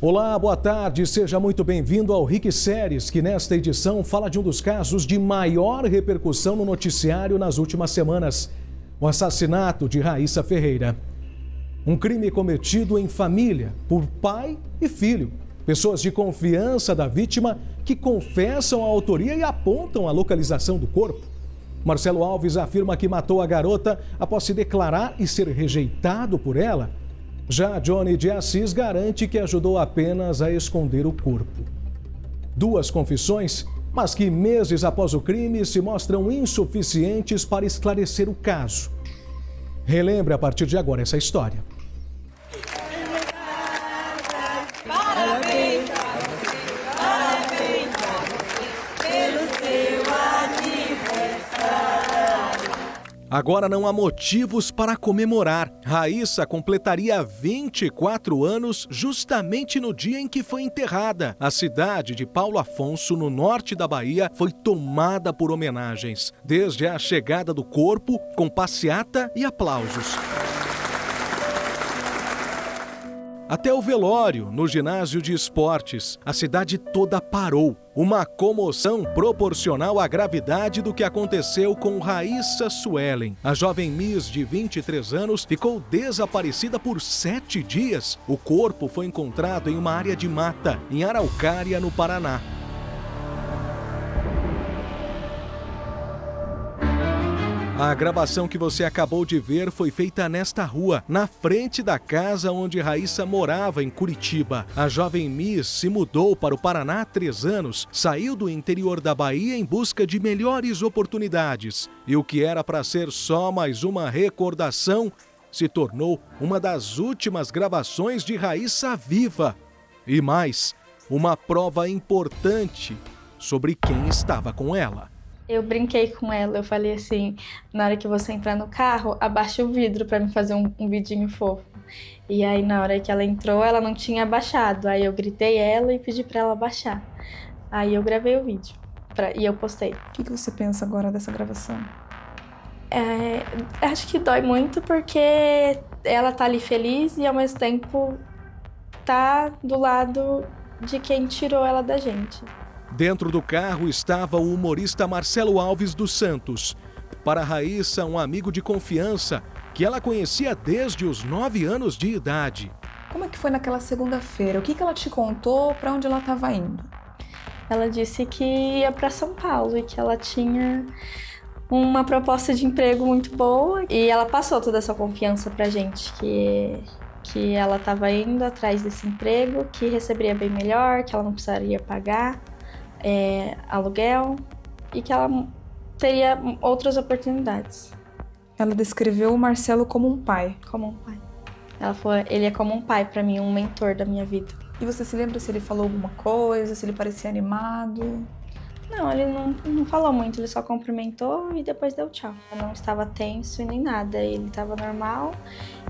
Olá, boa tarde, seja muito bem-vindo ao RIC Séries, que nesta edição fala de um dos casos de maior repercussão no noticiário nas últimas semanas: o assassinato de Raíssa Ferreira. Um crime cometido em família, por pai e filho. Pessoas de confiança da vítima que confessam a autoria e apontam a localização do corpo. Marcelo Alves afirma que matou a garota após se declarar e ser rejeitado por ela. Já Johnny de Assis garante que ajudou apenas a esconder o corpo. Duas confissões, mas que meses após o crime se mostram insuficientes para esclarecer o caso. Relembre a partir de agora essa história. Parabéns pelo seu aniversário. Agora não há motivos para comemorar. Raíssa completaria 24 anos justamente no dia em que foi enterrada. A cidade de Paulo Afonso, no norte da Bahia, foi tomada por homenagens. Desde a chegada do corpo, com passeata e aplausos, até o velório no ginásio de esportes, a cidade toda parou. Uma comoção proporcional à gravidade do que aconteceu com Raíssa Suelen. A jovem Miss de 23 anos ficou desaparecida por 7 dias. O corpo foi encontrado em uma área de mata, em Araucária, no Paraná. A gravação que você acabou de ver foi feita nesta rua, na frente da casa onde Raíssa morava, em Curitiba. A jovem Miss se mudou para o Paraná há 3 anos, saiu do interior da Bahia em busca de melhores oportunidades. E o que era para ser só mais uma recordação se tornou uma das últimas gravações de Raíssa viva. E mais, uma prova importante sobre quem estava com ela. Eu brinquei com ela, eu falei assim, na hora que você entrar no carro, abaixa o vidro pra me fazer um vidinho fofo. E aí na hora que ela entrou, ela não tinha abaixado, aí eu gritei ela e pedi pra ela abaixar. Aí eu gravei o vídeo e eu postei. O que você pensa agora dessa gravação? Acho que dói muito porque ela tá ali feliz e ao mesmo tempo tá do lado de quem tirou ela da gente. Dentro do carro estava o humorista Marcelo Alves dos Santos. Para Raíssa, um amigo de confiança que ela conhecia desde os 9 anos de idade. Como é que foi naquela segunda-feira? O que ela te contou? Para onde ela estava indo? Ela disse que ia para São Paulo e que ela tinha uma proposta de emprego muito boa. E ela passou toda essa confiança pra gente, que ela estava indo atrás desse emprego, que receberia bem melhor, que ela não precisaria pagar aluguel e que ela teria outras oportunidades. Ela descreveu o Marcelo como um pai. Como um pai. Ela falou, ele é como um pai pra mim, um mentor da minha vida. E você se lembra se ele falou alguma coisa, se ele parecia animado? Não, ele não falou muito, ele só cumprimentou e depois deu tchau. Eu não estava tenso e nem nada, ele estava normal.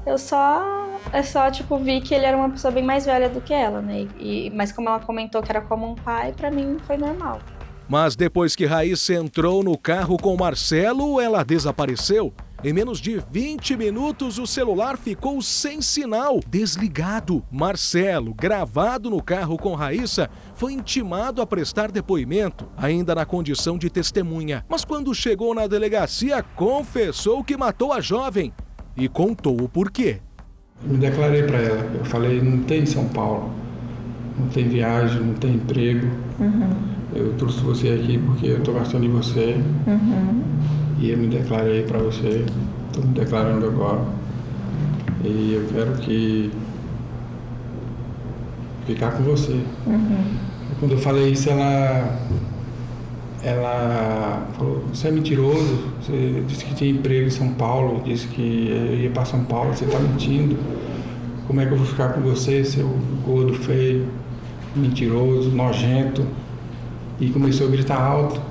Eu só vi que ele era uma pessoa bem mais velha do que ela, né? Mas como ela comentou que era como um pai, pra mim foi normal. Mas depois que Raíssa entrou no carro com Marcelo, ela desapareceu. Em menos de 20 minutos, o celular ficou sem sinal, desligado. Marcelo, gravado no carro com Raíssa, foi intimado a prestar depoimento, ainda na condição de testemunha. Mas quando chegou na delegacia, confessou que matou a jovem e contou o porquê. Me declarei para ela, eu falei, não tem São Paulo, não tem viagem, não tem emprego. Eu trouxe você aqui porque eu estou gostando de você. E eu me declarei para você, estou me declarando agora. E eu quero ficar com você. E quando eu falei isso, ela falou, você é mentiroso, você disse que tinha emprego em São Paulo, disse que eu ia para São Paulo, você está mentindo. Como é que eu vou ficar com você, seu gordo, feio, mentiroso, nojento? E começou a gritar alto.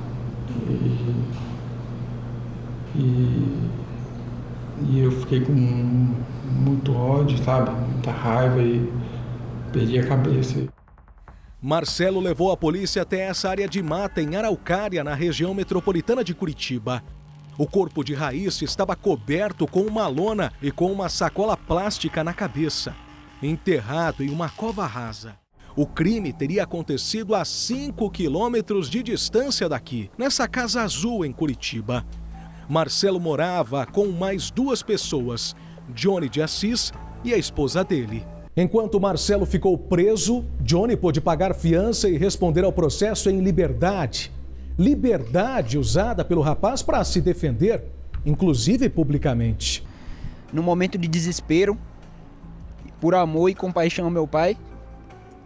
E eu fiquei com muito ódio, sabe? Muita raiva e perdi a cabeça. Marcelo levou a polícia até essa área de mata em Araucária, na região metropolitana de Curitiba. O corpo de Raíssa estava coberto com uma lona e com uma sacola plástica na cabeça, enterrado em uma cova rasa. O crime teria acontecido a 5 quilômetros de distância daqui, nessa casa azul em Curitiba. Marcelo morava com mais 2 pessoas, Johnny de Assis e a esposa dele. Enquanto Marcelo ficou preso, Johnny pôde pagar fiança e responder ao processo em liberdade. Liberdade usada pelo rapaz para se defender, inclusive publicamente. No momento de desespero, por amor e compaixão ao meu pai,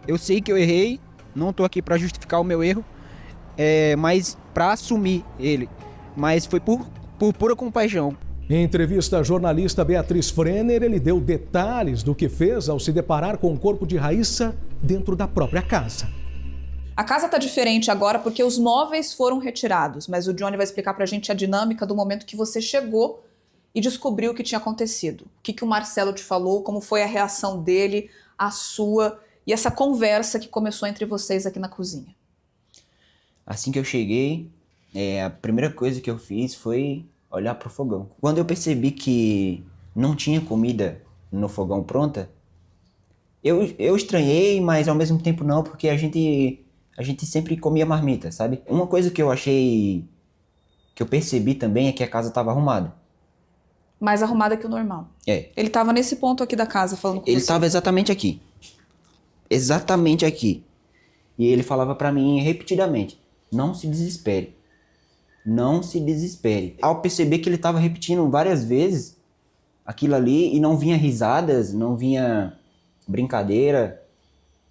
eu sei que eu errei, não estou aqui para justificar o meu erro, mas para assumir ele. Mas foi por pura compaixão. Em entrevista à jornalista Beatriz Frenner, ele deu detalhes do que fez ao se deparar com o corpo de Raíssa dentro da própria casa. A casa está diferente agora porque os móveis foram retirados, mas o Johnny vai explicar pra gente a dinâmica do momento que você chegou e descobriu o que tinha acontecido. O que o Marcelo te falou, como foi a reação dele, a sua e essa conversa que começou entre vocês aqui na cozinha. Assim que eu cheguei, a primeira coisa que eu fiz foi olhar pro fogão. Quando eu percebi que não tinha comida no fogão pronta, eu estranhei, mas ao mesmo tempo não, porque a gente sempre comia marmita, sabe? Uma coisa que eu percebi também é que a casa estava arrumada. Mais arrumada que o normal. É. Ele estava nesse ponto aqui da casa falando com você. Ele estava exatamente aqui. Exatamente aqui. E ele falava pra mim repetidamente: não se desespere. Não se desespere. Ao perceber que ele estava repetindo várias vezes aquilo ali e não vinha risadas, não vinha brincadeira,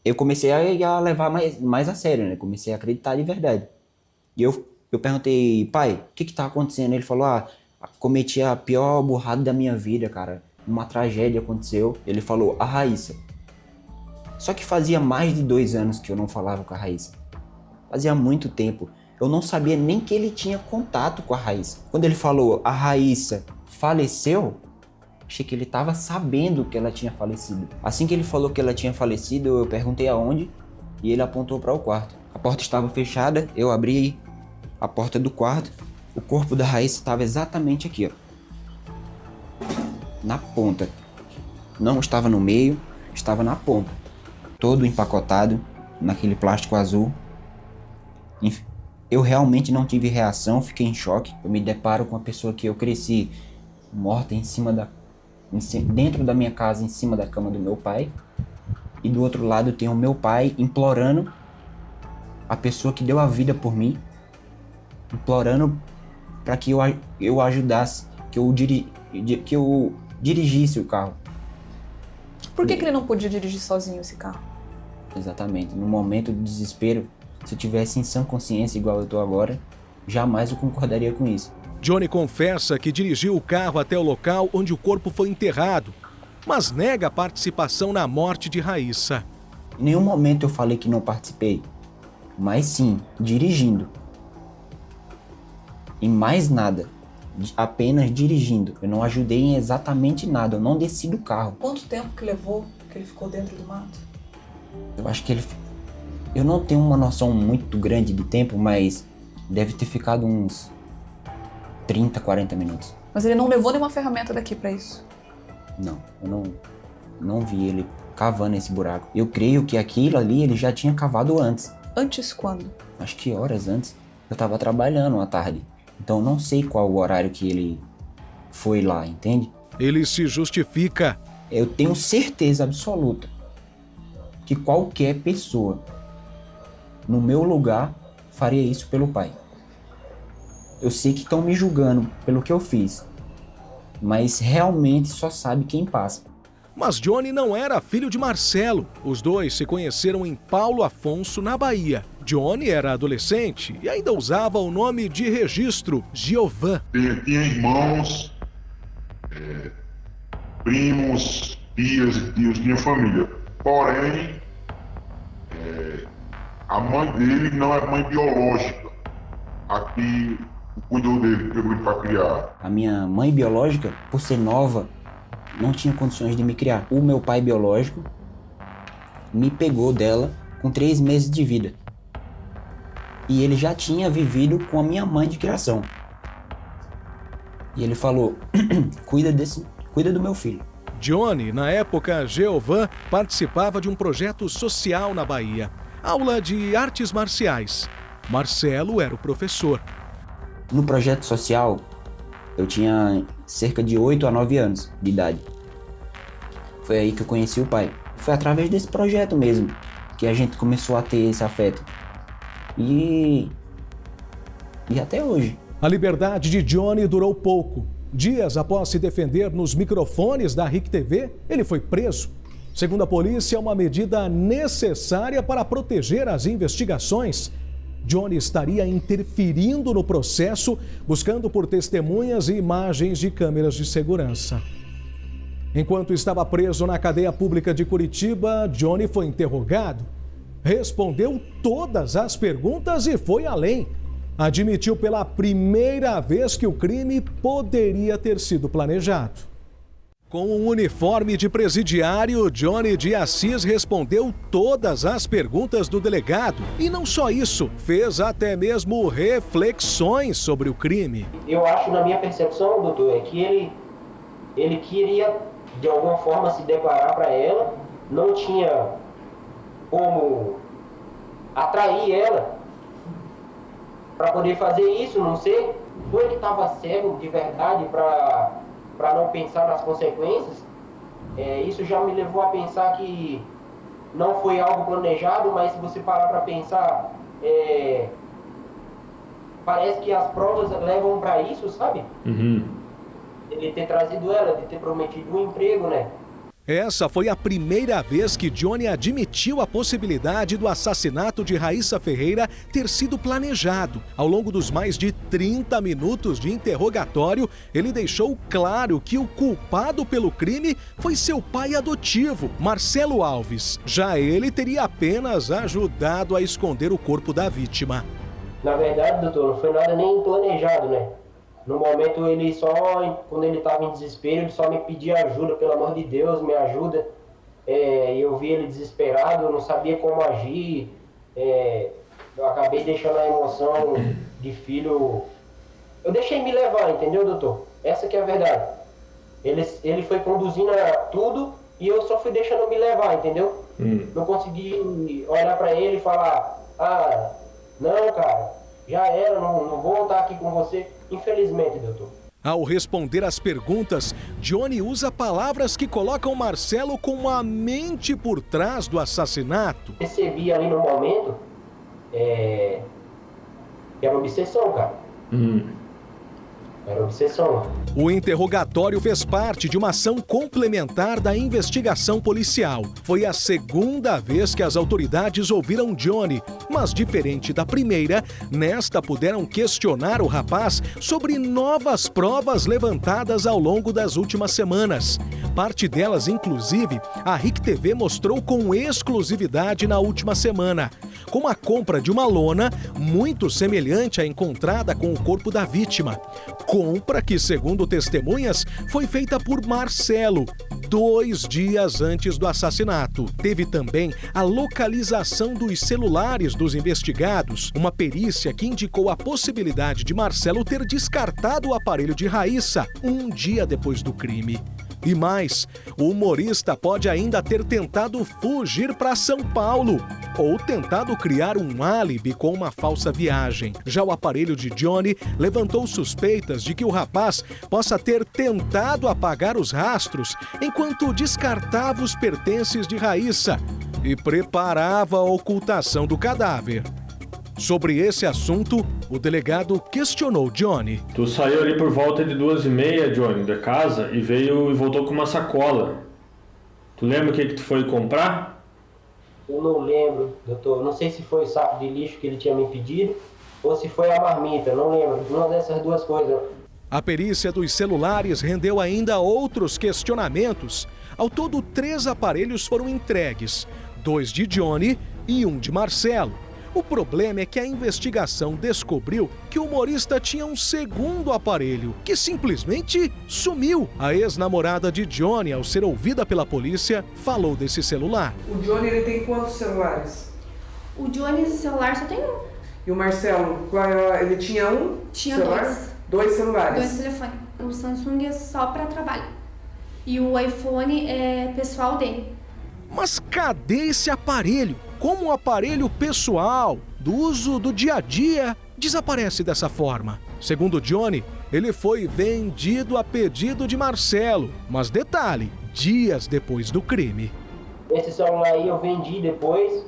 eu comecei a levar mais a sério, né? Comecei a acreditar de verdade. E eu perguntei: pai, o que tá acontecendo? Ele falou: cometi a pior burrada da minha vida, cara. Uma tragédia aconteceu. Ele falou: a Raíssa. Só que fazia mais de 2 anos que eu não falava com a Raíssa. Fazia muito tempo. Eu não sabia nem que ele tinha contato com a Raíssa. Quando ele falou: a Raíssa faleceu, achei que ele estava sabendo que ela tinha falecido. Assim que ele falou que ela tinha falecido, eu perguntei aonde e ele apontou para o quarto. A porta estava fechada, eu abri a porta do quarto. O corpo da Raíssa estava exatamente aqui, ó. Na ponta. Não estava no meio, estava na ponta. Todo empacotado naquele plástico azul. Eu realmente não tive reação, fiquei em choque. Eu me deparo com a pessoa que eu cresci morta dentro da minha casa, em cima da cama do meu pai. E do outro lado tem o meu pai implorando a pessoa que deu a vida por mim, implorando para que eu ajudasse, que eu dirigisse o carro. Por que ele não podia dirigir sozinho esse carro? Exatamente. No momento de desespero, se eu tivesse em sã consciência igual eu tô agora, jamais eu concordaria com isso. Johnny confessa que dirigiu o carro até o local onde o corpo foi enterrado, mas nega a participação na morte de Raíssa. Em nenhum momento eu falei que não participei, mas sim, dirigindo. E mais nada, apenas dirigindo. Eu não ajudei em exatamente nada, eu não desci do carro. Quanto tempo que levou que ele ficou dentro do mato? Eu acho que eu não tenho uma noção muito grande de tempo, mas deve ter ficado uns 30, 40 minutos. Mas ele não levou nenhuma ferramenta daqui pra isso? Não, eu não vi ele cavando esse buraco. Eu creio que aquilo ali ele já tinha cavado antes. Antes quando? Acho que horas antes. Eu tava trabalhando à tarde. Então não sei qual o horário que ele foi lá, entende? Ele se justifica. Eu tenho certeza absoluta que qualquer pessoa no meu lugar faria isso pelo pai. Eu sei que estão me julgando pelo que eu fiz, mas realmente só sabe quem passa. Mas Johnny não era filho de Marcelo. Os dois se conheceram em Paulo Afonso, na Bahia. Johnny era adolescente e ainda usava o nome de registro, Giovan. Tinha irmãos, primos, tias e tios, tinha família. Porém, a mãe dele não é mãe biológica. Aqui cuidou dele, pegou ele para criar. A minha mãe biológica, por ser nova, não tinha condições de me criar. O meu pai biológico me pegou dela com 3 meses de vida. E ele já tinha vivido com a minha mãe de criação. E ele falou: cuida do meu filho. Johnny, na época Jeovan, participava de um projeto social na Bahia. Aula de artes marciais. Marcelo era o professor. No projeto social, eu tinha cerca de 8 a 9 anos de idade. Foi aí que eu conheci o pai. Foi através desse projeto mesmo que a gente começou a ter esse afeto. E até hoje. A liberdade de Johnny durou pouco. Dias após se defender nos microfones da RIC TV, ele foi preso. Segundo a polícia, é uma medida necessária para proteger as investigações. Johnny estaria interferindo no processo, buscando por testemunhas e imagens de câmeras de segurança. Enquanto estava preso na cadeia pública de Curitiba, Johnny foi interrogado. Respondeu todas as perguntas e foi além. Admitiu pela primeira vez que o crime poderia ter sido planejado. Com um uniforme de presidiário, Johnny de Assis respondeu todas as perguntas do delegado. E não só isso, fez até mesmo reflexões sobre o crime. Eu acho, na minha percepção, doutor, é que ele queria, de alguma forma, se declarar para ela, não tinha como atrair ela para poder fazer isso, não sei. Ou ele estava cego de verdade para não pensar nas consequências. Isso já me levou a pensar que não foi algo planejado, mas se você parar para pensar, parece que as provas levam para isso, sabe? Ele ter trazido ela, de ter prometido um emprego, né? Essa foi a primeira vez que Johnny admitiu a possibilidade do assassinato de Raíssa Ferreira ter sido planejado. Ao longo dos mais de 30 minutos de interrogatório, ele deixou claro que o culpado pelo crime foi seu pai adotivo, Marcelo Alves. Já ele teria apenas ajudado a esconder o corpo da vítima. Na verdade, doutor, não foi nada nem planejado, né? No momento, quando ele estava em desespero, ele só me pedia ajuda, pelo amor de Deus, me ajuda. Eu vi ele desesperado, eu não sabia como agir. Eu acabei deixando a emoção de filho. Eu deixei me levar, entendeu, doutor? Essa que é a verdade. Ele foi conduzindo tudo e eu só fui deixando me levar, entendeu? Não consegui olhar para ele e falar: não, cara, já era, não vou estar aqui com você. Infelizmente, doutor. Ao responder às perguntas, Johnny usa palavras que colocam Marcelo como a mente por trás do assassinato. Percebi ali no momento que era obsessão, cara. Era obsessão. O interrogatório fez parte de uma ação complementar da investigação policial. Foi a segunda vez que as autoridades ouviram Johnny, mas diferente da primeira, nesta puderam questionar o rapaz sobre novas provas levantadas ao longo das últimas semanas. Parte delas, inclusive, a RIC TV mostrou com exclusividade na última semana, como a compra de uma lona muito semelhante à encontrada com o corpo da vítima. Compra que, segundo testemunhas, foi feita por Marcelo 2 dias antes do assassinato. Teve também a localização dos celulares dos investigados, uma perícia que indicou a possibilidade de Marcelo ter descartado o aparelho de Raíssa um dia depois do crime. E mais, o humorista pode ainda ter tentado fugir para São Paulo ou tentado criar um álibi com uma falsa viagem. Já o aparelho de Johnny levantou suspeitas de que o rapaz possa ter tentado apagar os rastros enquanto descartava os pertences de Raíssa e preparava a ocultação do cadáver. Sobre esse assunto, o delegado questionou Johnny. Tu saiu ali por volta de 2h30, Johnny, da casa e voltou com uma sacola. Tu lembra o que tu foi comprar? Eu não lembro, doutor. Não sei se foi o saco de lixo que ele tinha me pedido ou se foi a marmita, não lembro. Uma dessas duas coisas. A perícia dos celulares rendeu ainda outros questionamentos. Ao todo, 3 aparelhos foram entregues, 2 de Johnny e 1 de Marcelo. O problema é que a investigação descobriu que o humorista tinha um segundo aparelho, que simplesmente sumiu. A ex-namorada de Johnny, ao ser ouvida pela polícia, falou desse celular. O Johnny, ele tem quantos celulares? O Johnny, celular só tem um. E o Marcelo, ele tinha um? Tinha celular? 2. 2 celulares? 2 telefones. O Samsung é só para trabalho. e o iPhone é pessoal dele. Mas cadê esse aparelho? Como um aparelho pessoal, do uso do dia a dia, desaparece dessa forma? Segundo Johnny, ele foi vendido a pedido de Marcelo. Mas detalhe, dias depois do crime. Esse celular aí eu vendi depois,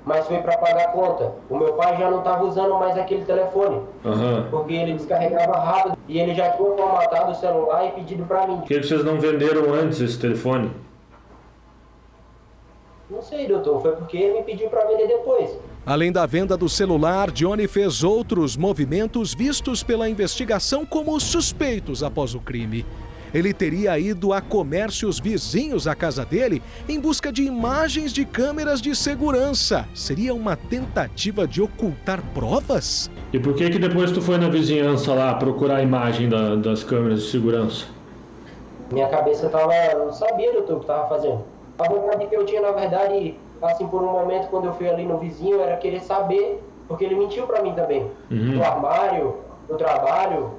mas foi para pagar a conta. O meu pai já não estava usando mais aquele telefone, porque ele descarregava rápido e ele já tinha formatado o celular e pedido para mim. Por que vocês não venderam antes esse telefone? Não sei, doutor, foi porque ele me pediu para vender depois. Além da venda do celular, Johnny fez outros movimentos vistos pela investigação como suspeitos após o crime. Ele teria ido a comércios vizinhos à casa dele em busca de imagens de câmeras de segurança. Seria uma tentativa de ocultar provas? E por que depois tu foi na vizinhança lá procurar a imagem das câmeras de segurança? Minha cabeça não sabia, doutor, o que estava fazendo. A vontade que eu tinha, na verdade, assim, por um momento, quando eu fui ali no vizinho, era querer saber, porque ele mentiu para mim também. Do armário, do trabalho,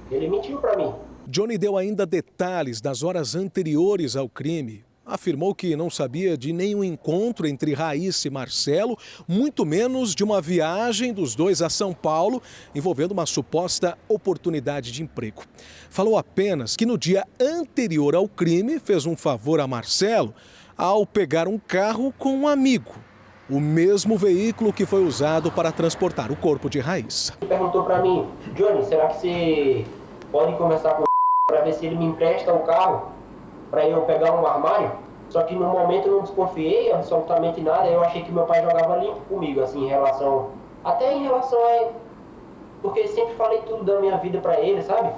ele mentiu para mim. Johnny deu ainda detalhes das horas anteriores ao crime. Afirmou que não sabia de nenhum encontro entre Raíssa e Marcelo, muito menos de uma viagem dos dois a São Paulo, envolvendo uma suposta oportunidade de emprego. Falou apenas que no dia anterior ao crime fez um favor a Marcelo ao pegar um carro com um amigo. O mesmo veículo que foi usado para transportar o corpo de Raíssa. Ele perguntou para mim, Johnny, será que você pode conversar com o para ver se ele me empresta o carro para eu pegar um armário? Só que no momento eu não desconfiei absolutamente nada, eu achei que meu pai jogava limpo comigo, assim, em relação a ele. Porque sempre falei tudo da minha vida para ele, sabe?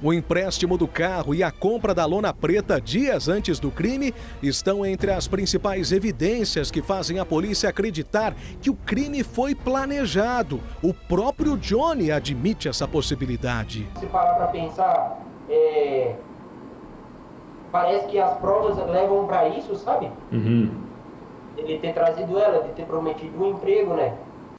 O empréstimo do carro e a compra da lona preta dias antes do crime estão entre as principais evidências que fazem a polícia acreditar que o crime foi planejado. O próprio Johnny admite essa possibilidade. Se parar para pensar, parece que as provas levam para isso, sabe? Ele ter trazido ela, de ter prometido um emprego, né?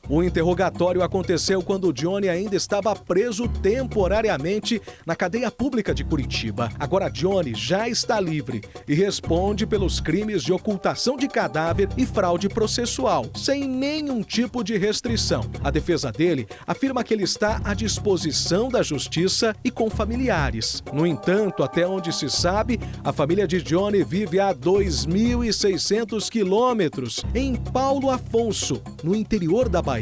O interrogatório aconteceu quando Johnny ainda estava preso temporariamente na cadeia pública de Curitiba. Agora Johnny já está livre e responde pelos crimes de ocultação de cadáver e fraude processual, sem nenhum tipo de restrição. A defesa dele afirma que ele está à disposição da justiça e com familiares. No entanto, até onde se sabe, a família de Johnny vive a 2.600 quilômetros em Paulo Afonso, no interior da Bahia.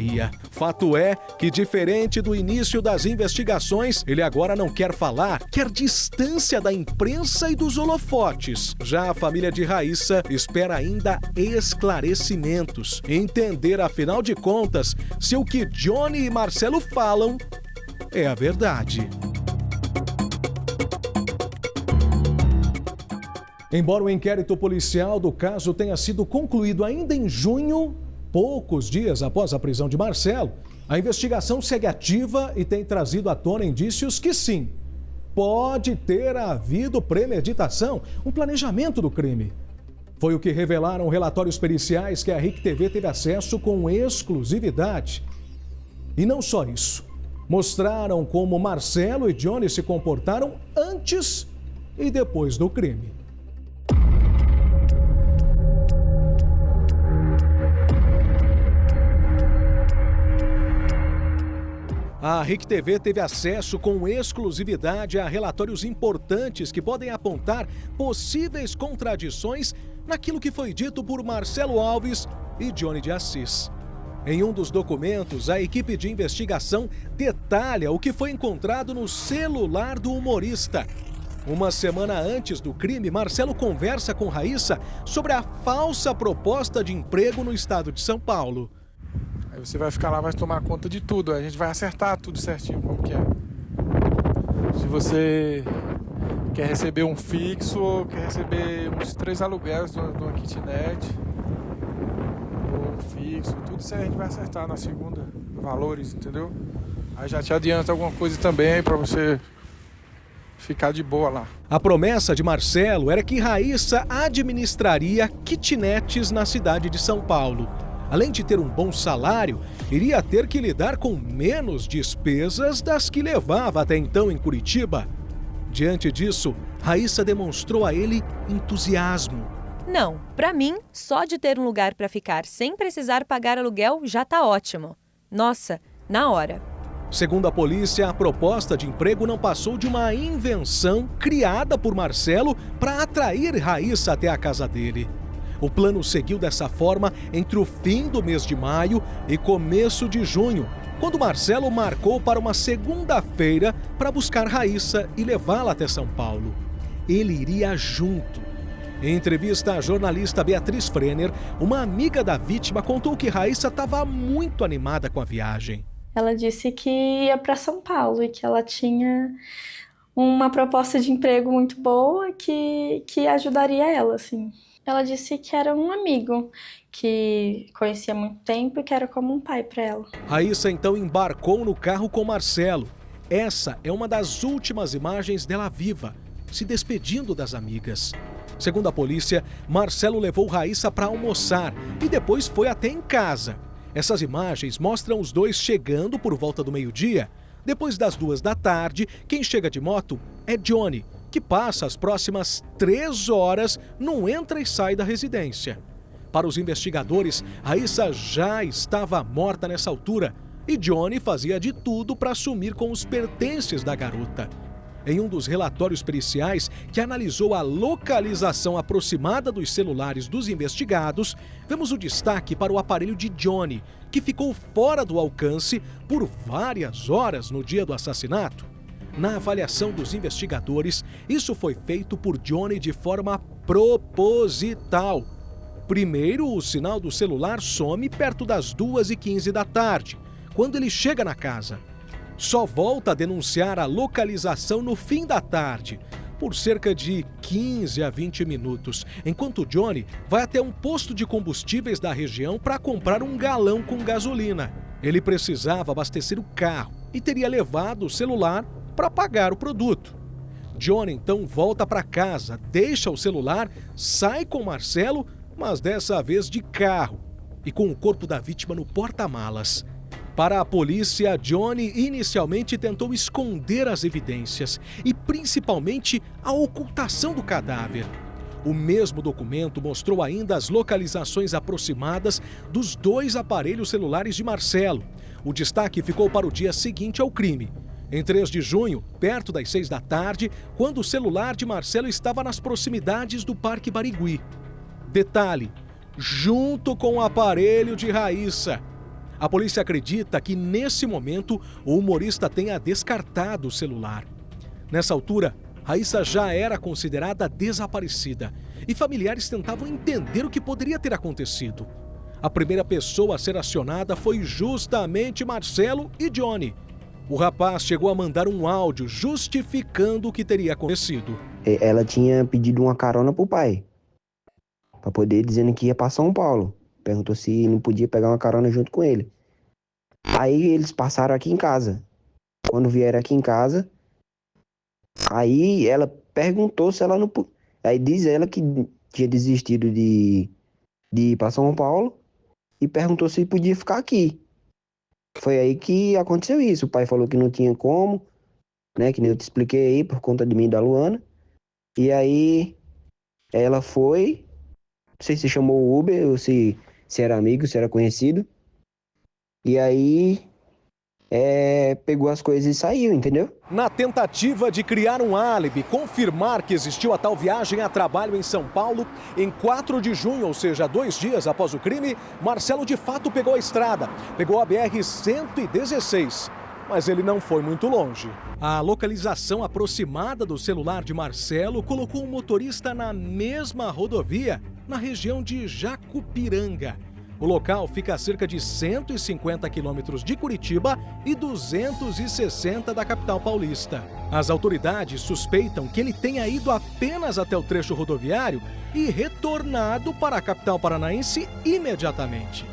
Fato é que, diferente do início das investigações, ele agora não quer falar, quer distância da imprensa e dos holofotes. Já a família de Raíssa espera ainda esclarecimentos, entender, afinal de contas, se o que Johnny e Marcelo falam é a verdade. Embora o inquérito policial do caso tenha sido concluído ainda em junho, poucos dias após a prisão de Marcelo, a investigação segue ativa e tem trazido à tona indícios que sim, pode ter havido premeditação, um planejamento do crime. Foi o que revelaram relatórios periciais que a RIC TV teve acesso com exclusividade. E não só isso, mostraram como Marcelo e Johnny se comportaram antes e depois do crime. A RIC TV teve acesso com exclusividade a relatórios importantes que podem apontar possíveis contradições naquilo que foi dito por Marcelo Alves e Johnny de Assis. Em um dos documentos, a equipe de investigação detalha o que foi encontrado no celular do humorista. Uma semana antes do crime, Marcelo conversa com Raíssa sobre a falsa proposta de emprego no estado de São Paulo. Aí você vai ficar lá, vai tomar conta de tudo, a gente vai acertar tudo certinho como que é. Se você quer receber um fixo ou quer receber uns 3 aluguéis de uma kitnet, ou um fixo, tudo isso aí a gente vai acertar na segunda, valores, entendeu? Aí já te adianta alguma coisa também para você ficar de boa lá. A promessa de Marcelo era que Raíssa administraria kitnets na cidade de São Paulo. Além de ter um bom salário, iria ter que lidar com menos despesas das que levava até então em Curitiba. Diante disso, Raíssa demonstrou a ele entusiasmo. Não, para mim, só de ter um lugar para ficar sem precisar pagar aluguel já tá ótimo. Nossa, na hora. Segundo a polícia, a proposta de emprego não passou de uma invenção criada por Marcelo para atrair Raíssa até a casa dele. O plano seguiu dessa forma entre o fim do mês de maio e começo de junho, quando Marcelo marcou para uma segunda-feira para buscar Raíssa e levá-la até São Paulo. Ele iria junto. Em entrevista à jornalista Beatriz Frenner, uma amiga da vítima contou que Raíssa estava muito animada com a viagem. Ela disse que ia para São Paulo e que ela tinha uma proposta de emprego muito boa que ajudaria ela, assim. Ela disse que era um amigo que conhecia há muito tempo e que era como um pai para ela. Raíssa então embarcou no carro com Marcelo. Essa é uma das últimas imagens dela viva, se despedindo das amigas. Segundo a polícia, Marcelo levou Raíssa para almoçar e depois foi até em casa. Essas imagens mostram os dois chegando por volta do meio-dia. Depois das 14h, quem chega de moto é Johnny, que passa as próximas 3 horas no entra e sai da residência. Para os investigadores, Raíssa já estava morta nessa altura e Johnny fazia de tudo para sumir com os pertences da garota. Em um dos relatórios periciais que analisou a localização aproximada dos celulares dos investigados, vemos o destaque para o aparelho de Johnny, que ficou fora do alcance por várias horas no dia do assassinato. Na avaliação dos investigadores, isso foi feito por Johnny de forma proposital. Primeiro, o sinal do celular some perto das 2h15 da tarde, quando ele chega na casa. Só volta a denunciar a localização no fim da tarde, por cerca de 15 a 20 minutos, enquanto Johnny vai até um posto de combustíveis da região para comprar um galão com gasolina. Ele precisava abastecer o carro e teria levado o celular para pagar o produto. Johnny então volta para casa, deixa o celular, sai com Marcelo, mas dessa vez de carro e com o corpo da vítima no porta-malas. Para a polícia, Johnny inicialmente tentou esconder as evidências e principalmente a ocultação do cadáver. O mesmo documento mostrou ainda as localizações aproximadas dos 2 aparelhos celulares de Marcelo. O destaque ficou para o dia seguinte ao crime. Em 3 de junho, perto das 6 da tarde, quando o celular de Marcelo estava nas proximidades do Parque Barigui. Detalhe, junto com o aparelho de Raíssa. A polícia acredita que, nesse momento, o humorista tenha descartado o celular. Nessa altura, Raíssa já era considerada desaparecida e familiares tentavam entender o que poderia ter acontecido. A primeira pessoa a ser acionada foi justamente Marcelo e Johnny. O rapaz chegou a mandar um áudio justificando o que teria acontecido. Ela tinha pedido uma carona pro pai, para poder dizendo que ia para São Paulo. Perguntou se não podia pegar uma carona junto com ele. Aí eles passaram aqui em casa. Quando vieram aqui em casa, aí ela perguntou se ela não podia. Aí diz ela que tinha desistido de ir para São Paulo e perguntou se podia ficar aqui. Foi aí que aconteceu isso. O pai falou que não tinha como, né? Que nem eu te expliquei aí, por conta de mim e da Luana. E aí ela foi, não sei se chamou o Uber ou se era amigo, se era conhecido. E aí pegou as coisas e saiu, entendeu? Na tentativa de criar um álibi, confirmar que existiu a tal viagem a trabalho em São Paulo, em 4 de junho, ou seja, 2 dias após o crime, Marcelo de fato pegou a estrada, pegou a BR-116. Mas ele não foi muito longe. A localização aproximada do celular de Marcelo colocou o motorista na mesma rodovia, na região de Jacupiranga. O local fica a cerca de 150 quilômetros de Curitiba e 260 da capital paulista. As autoridades suspeitam que ele tenha ido apenas até o trecho rodoviário e retornado para a capital paranaense imediatamente.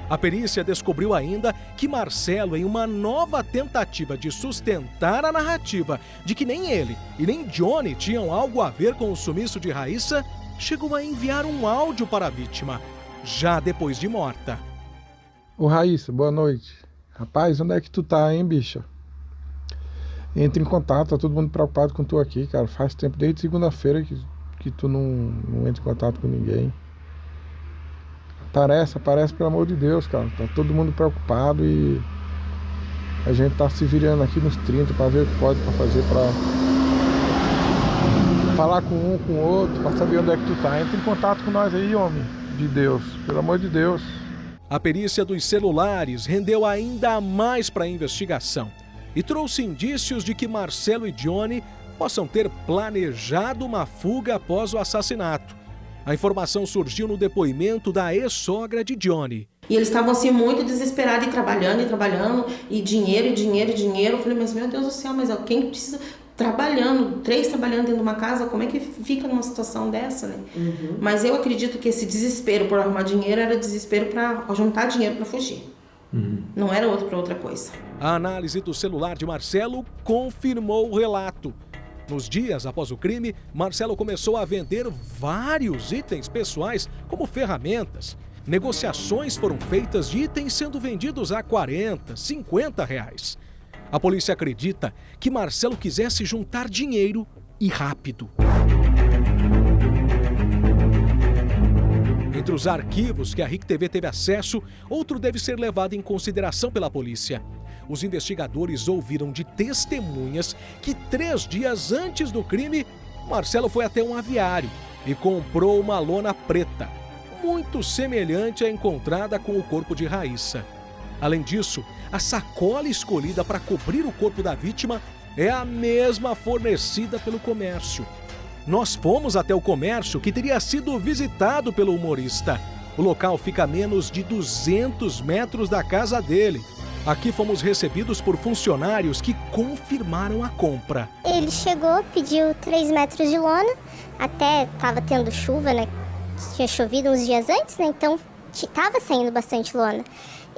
A perícia descobriu ainda que Marcelo, em uma nova tentativa de sustentar a narrativa de que nem ele e nem Johnny tinham algo a ver com o sumiço de Raíssa, chegou a enviar um áudio para a vítima, já depois de morta. Ô Raíssa, boa noite. Rapaz, onde é que tu tá, hein, bicha? Entre em contato, tá todo mundo preocupado com tu aqui, cara. Faz tempo, desde segunda-feira que tu não entra em contato com ninguém. Aparece, pelo amor de Deus, cara. Tá todo mundo preocupado e a gente tá se virando aqui nos 30 pra ver o que pode fazer pra falar com um, com o outro, pra saber onde é que tu tá. Entra em contato com nós aí, homem de Deus, pelo amor de Deus. A perícia dos celulares rendeu ainda mais para a investigação e trouxe indícios de que Marcelo e Johnny possam ter planejado uma fuga após o assassinato. A informação surgiu no depoimento da ex-sogra de Johnny. E eles estavam assim muito desesperados e trabalhando, e dinheiro. Eu falei, mas meu Deus do céu, mas quem precisa trabalhando, 3 trabalhando dentro de uma casa, como é que fica numa situação dessa, né? Uhum. Mas eu acredito que esse desespero por arrumar dinheiro era desespero para juntar dinheiro para fugir. Uhum. Não era outro para outra coisa. A análise do celular de Marcelo confirmou o relato. Nos dias após o crime, Marcelo começou a vender vários itens pessoais, como ferramentas. Negociações foram feitas de itens sendo vendidos a R$40, R$50. A polícia acredita que Marcelo quisesse juntar dinheiro e rápido. Entre os arquivos que a RIC TV teve acesso, outro deve ser levado em consideração pela polícia. Os investigadores ouviram de testemunhas que 3 dias antes do crime, Marcelo foi até um aviário e comprou uma lona preta, muito semelhante à encontrada com o corpo de Raíssa. Além disso, a sacola escolhida para cobrir o corpo da vítima é a mesma fornecida pelo comércio. Nós fomos até o comércio que teria sido visitado pelo humorista. O local fica a menos de 200 metros da casa dele. Aqui fomos recebidos por funcionários que confirmaram a compra. Ele chegou, pediu 3 metros de lona, até estava tendo chuva, né? Tinha chovido uns dias antes, né? Então estava saindo bastante lona.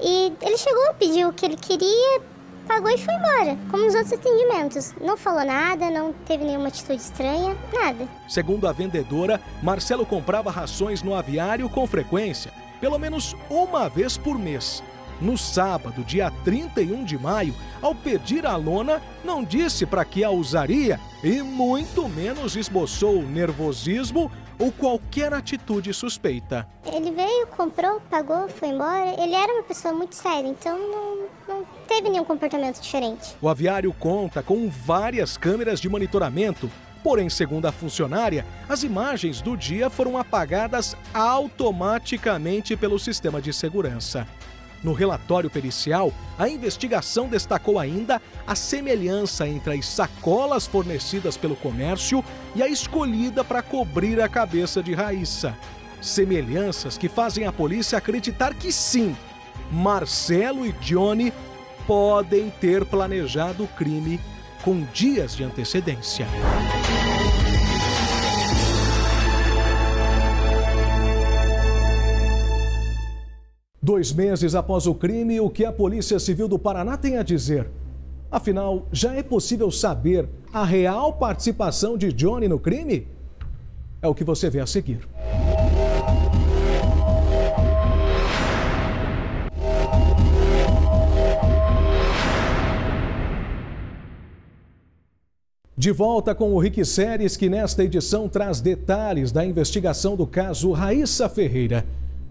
E ele chegou, pediu o que ele queria, pagou e foi embora, como nos outros atendimentos. Não falou nada, não teve nenhuma atitude estranha, nada. Segundo a vendedora, Marcelo comprava rações no aviário com frequência, pelo menos uma vez por mês. No sábado, dia 31 de maio, ao pedir a lona, não disse para que a usaria e muito menos esboçou nervosismo ou qualquer atitude suspeita. Ele veio, comprou, pagou, foi embora. Ele era uma pessoa muito séria, então não teve nenhum comportamento diferente. O aviário conta com várias câmeras de monitoramento, porém, segundo a funcionária, as imagens do dia foram apagadas automaticamente pelo sistema de segurança. No relatório pericial, a investigação destacou ainda a semelhança entre as sacolas fornecidas pelo comércio e a escolhida para cobrir a cabeça de Raíssa. Semelhanças que fazem a polícia acreditar que sim, Marcelo e Johnny podem ter planejado o crime com dias de antecedência. 2 meses após o crime, o que a Polícia Civil do Paraná tem a dizer? Afinal, já é possível saber a real participação de Johnny no crime? É o que você vê a seguir. De volta com o RIC Séries, que nesta edição traz detalhes da investigação do caso Raíssa Ferreira.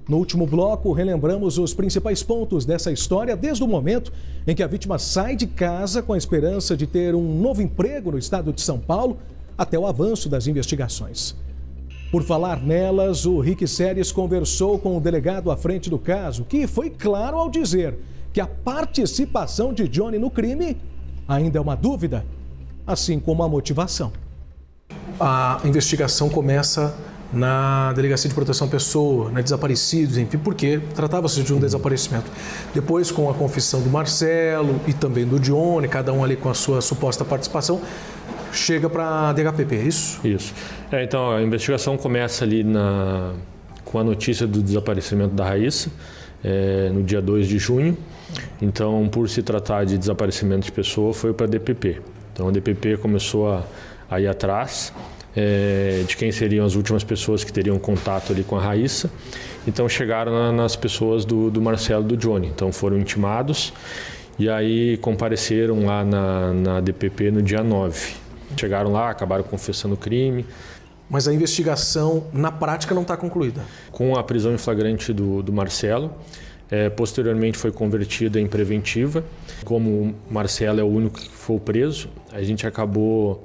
No último bloco, relembramos os principais pontos dessa história desde o momento em que a vítima sai de casa com a esperança de ter um novo emprego no estado de São Paulo, até o avanço das investigações. Por falar nelas, o RIC Séries conversou com o delegado à frente do caso, que foi claro ao dizer que a participação de Johnny no crime ainda é uma dúvida, assim como a motivação. A investigação começa na Delegacia de Proteção à Pessoa, na Desaparecidos, enfim, porque tratava-se de um desaparecimento. Depois, com a confissão do Marcelo e também do Johnny, cada um ali com a sua suposta participação, chega para a DHPP, é isso? Isso. Então, a investigação começa ali com a notícia do desaparecimento da Raíssa, no dia 2 de junho. Então, por se tratar de desaparecimento de pessoa, foi para a DPP. Então, a DPP começou a ir atrás de quem seriam as últimas pessoas que teriam contato ali com a Raíssa. Então chegaram nas pessoas do Marcelo e do Johnny. Então foram intimados e aí compareceram lá na DPP no dia 9. Chegaram lá, acabaram confessando o crime. Mas a investigação, na prática, não está concluída? Com a prisão em flagrante do Marcelo, posteriormente foi convertida em preventiva. Como o Marcelo é o único que foi preso, a gente acabou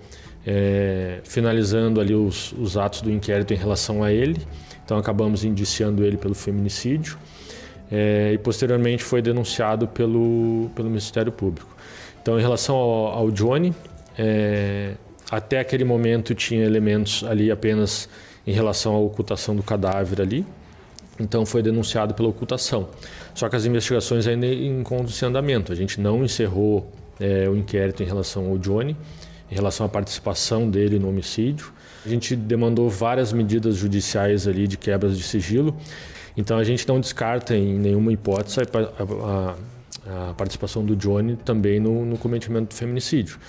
finalizando ali os atos do inquérito em relação a ele. Então acabamos indiciando ele pelo feminicídio e posteriormente foi denunciado pelo Ministério Público. Então, em relação ao Johnny, até aquele momento tinha elementos ali apenas em relação à ocultação do cadáver ali. Então foi denunciado pela ocultação. Só que as investigações ainda encontram-se em andamento. A gente não encerrou o inquérito em relação ao Johnny, em relação à participação dele no homicídio. A gente demandou várias medidas judiciais ali de quebras de sigilo. Então a gente não descarta em nenhuma hipótese a participação do Johnny também no cometimento do feminicídio.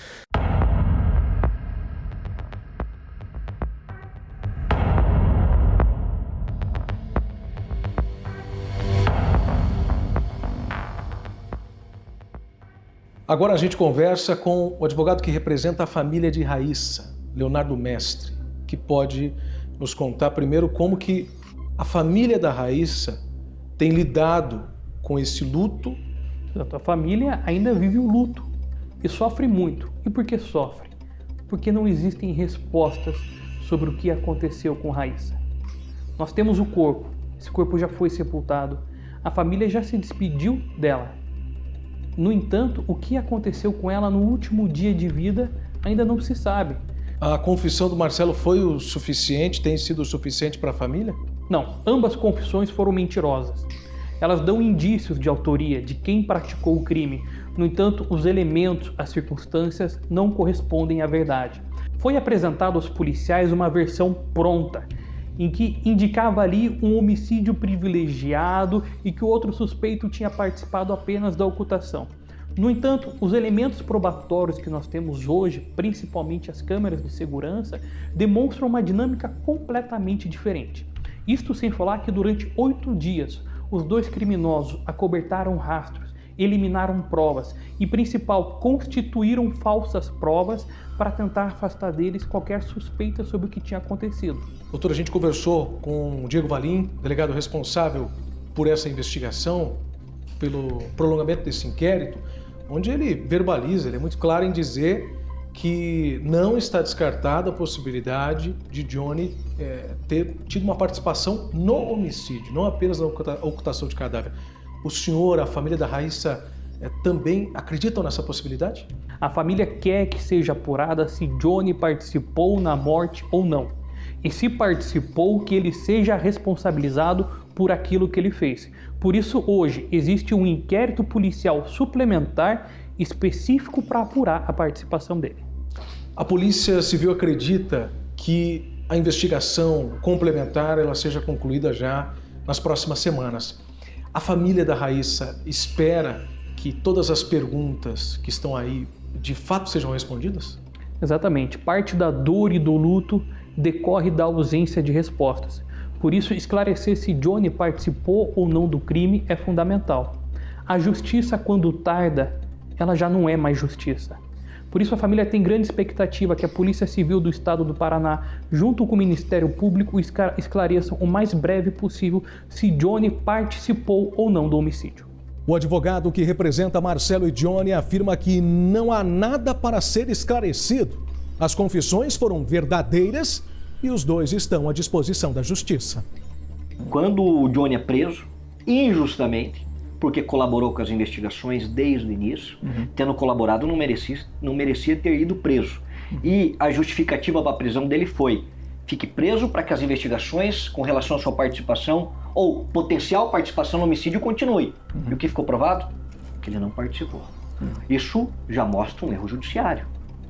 Agora a gente conversa com o advogado que representa a família de Raíssa, Leonardo Mestre, que pode nos contar primeiro como que a família da Raíssa tem lidado com esse luto. A família ainda vive o luto e sofre muito. E por que sofre? Porque não existem respostas sobre o que aconteceu com Raíssa. Nós temos o corpo, esse corpo já foi sepultado, a família já se despediu dela. No entanto, o que aconteceu com ela no último dia de vida ainda não se sabe. A confissão do Marcelo foi o suficiente, tem sido o suficiente para a família? Não, ambas confissões foram mentirosas. Elas dão indícios de autoria, de quem praticou o crime. No entanto, os elementos, as circunstâncias não correspondem à verdade. Foi apresentado aos policiais uma versão pronta, em que indicava ali um homicídio privilegiado e que o outro suspeito tinha participado apenas da ocultação. No entanto, os elementos probatórios que nós temos hoje, principalmente as câmeras de segurança, demonstram uma dinâmica completamente diferente. Isto sem falar que durante 8 dias, os dois criminosos acobertaram rastros, eliminaram provas e, principal, constituíram falsas provas para tentar afastar deles qualquer suspeita sobre o que tinha acontecido. Doutor, a gente conversou com o Diego Valim, delegado responsável por essa investigação, pelo prolongamento desse inquérito, onde ele verbaliza, ele é muito claro em dizer que não está descartada a possibilidade de Johnny ter tido uma participação no homicídio, não apenas na ocultação de cadáver. O senhor, a família da Raíssa, também acreditam nessa possibilidade? A família quer que seja apurada se Johnny participou na morte ou não. E se participou, que ele seja responsabilizado por aquilo que ele fez. Por isso, hoje, existe um inquérito policial suplementar específico para apurar a participação dele. A Polícia Civil acredita que a investigação complementar ela seja concluída já nas próximas semanas. A família da Raíssa espera que todas as perguntas que estão aí de fato sejam respondidas? Exatamente. Parte da dor e do luto decorre da ausência de respostas. Por isso, esclarecer se Johnny participou ou não do crime é fundamental. A justiça, quando tarda, ela já não é mais justiça. Por isso, a família tem grande expectativa que a Polícia Civil do Estado do Paraná, junto com o Ministério Público, esclareçam o mais breve possível se Johnny participou ou não do homicídio. O advogado que representa Marcelo e Johnny afirma que não há nada para ser esclarecido. As confissões foram verdadeiras e os dois estão à disposição da justiça. Quando o Johnny é preso, injustamente, porque colaborou com as investigações desde o início, tendo colaborado, não merecia ter ido preso. E a justificativa para a prisão dele foi: fique preso para que as investigações com relação à sua participação ou potencial participação no homicídio continue. E o que ficou provado? Que ele não participou. Isso já mostra um erro judiciário.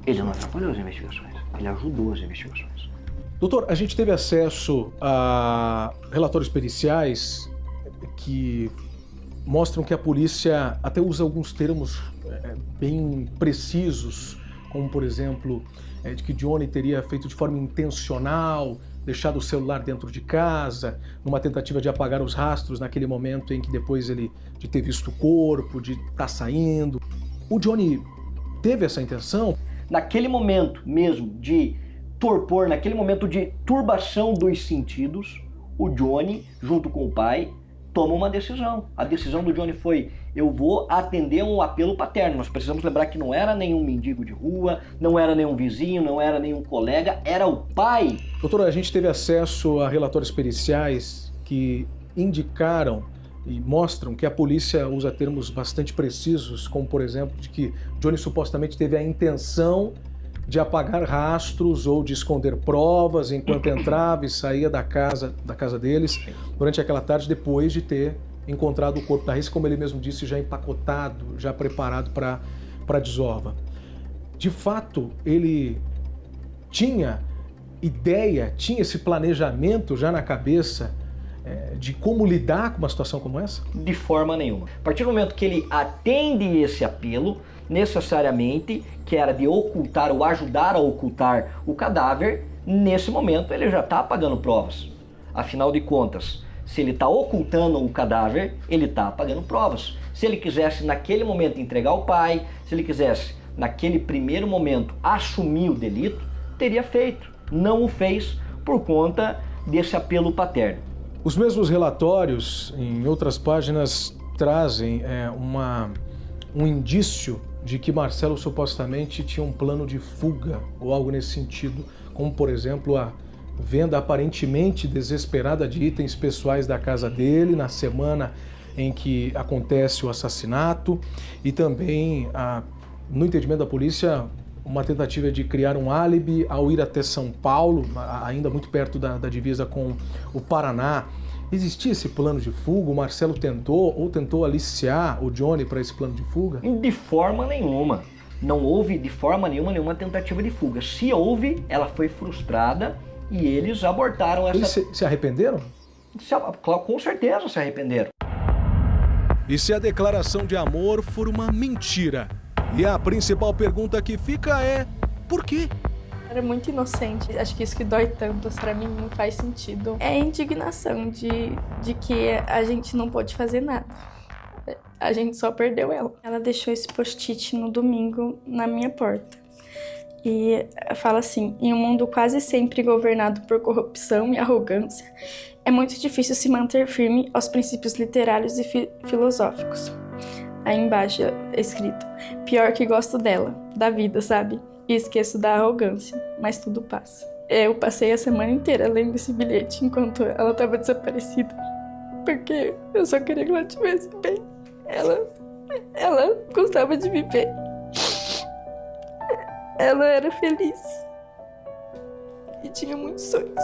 Ele não atrapalhou as investigações, ele ajudou as investigações. Doutor, a gente teve acesso a relatórios periciais que mostram que a polícia até usa alguns termos bem precisos, como por exemplo, de que Johnny teria feito de forma intencional deixado o celular dentro de casa, numa tentativa de apagar os rastros naquele momento em que depois de ter visto o corpo, de estar saindo. O Johnny teve essa intenção? Naquele momento mesmo de torpor, naquele momento de turbação dos sentidos, o Johnny, junto com o pai, toma uma decisão. A decisão do Johnny foi: eu vou atender um apelo paterno. Nós precisamos lembrar que não era nenhum mendigo de rua, não era nenhum vizinho, não era nenhum colega, era o pai. Doutora, a gente teve acesso a relatórios periciais que indicaram e mostram que a polícia usa termos bastante precisos, como por exemplo de que Johnny supostamente teve a intenção de apagar rastros ou de esconder provas enquanto entrava e saía da casa deles durante aquela tarde, depois de ter encontrado o corpo da Raíssa, como ele mesmo disse, já empacotado, já preparado para a desova. De fato, ele tinha ideia, tinha esse planejamento já na cabeça de como lidar com uma situação como essa? De forma nenhuma. A partir do momento que ele atende esse apelo, necessariamente, que era de ocultar ou ajudar a ocultar o cadáver, nesse momento ele já está apagando provas. Afinal de contas, se ele está ocultando o cadáver, ele está apagando provas. Se ele quisesse naquele momento entregar ao pai, se ele quisesse naquele primeiro momento assumir o delito, teria feito. Não o fez por conta desse apelo paterno. Os mesmos relatórios, em outras páginas, trazem um indício de que Marcelo supostamente tinha um plano de fuga ou algo nesse sentido, como por exemplo a venda aparentemente desesperada de itens pessoais da casa dele na semana em que acontece o assassinato e também, no entendimento da polícia, uma tentativa de criar um álibi ao ir até São Paulo, ainda muito perto da divisa com o Paraná. Existia esse plano de fuga? O Marcelo tentou aliciar o Johnny para esse plano de fuga? De forma nenhuma. Não houve de forma nenhuma tentativa de fuga. Se houve, ela foi frustrada e eles abortaram essa... Eles se arrependeram? Com certeza se arrependeram. E se a declaração de amor for uma mentira? E a principal pergunta que fica é: por quê? Era muito inocente. Acho que isso que dói tanto, pra mim não faz sentido. É a indignação de que a gente não pôde fazer nada. A gente só perdeu ela. Ela deixou esse post-it no domingo na minha porta. E fala assim: em um mundo quase sempre governado por corrupção e arrogância, é muito difícil se manter firme aos princípios literários e filosóficos. Aí embaixo é escrito: pior que gosto dela, da vida, sabe? E esqueço da arrogância, mas tudo passa. Eu passei a semana inteira lendo esse bilhete enquanto ela estava desaparecida, porque eu só queria que ela estivesse bem. Ela gostava de viver. Ela era feliz e tinha muitos sonhos.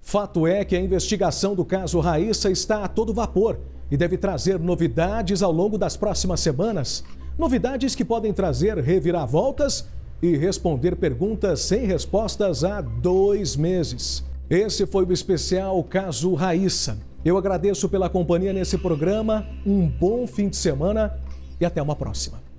Fato é que a investigação do caso Raíssa está a todo vapor e deve trazer novidades ao longo das próximas semanas. Novidades que podem trazer reviravoltas e responder perguntas sem respostas há 2 meses. Esse foi o especial Caso Raíssa. Eu agradeço pela companhia nesse programa, um bom fim de semana e até uma próxima.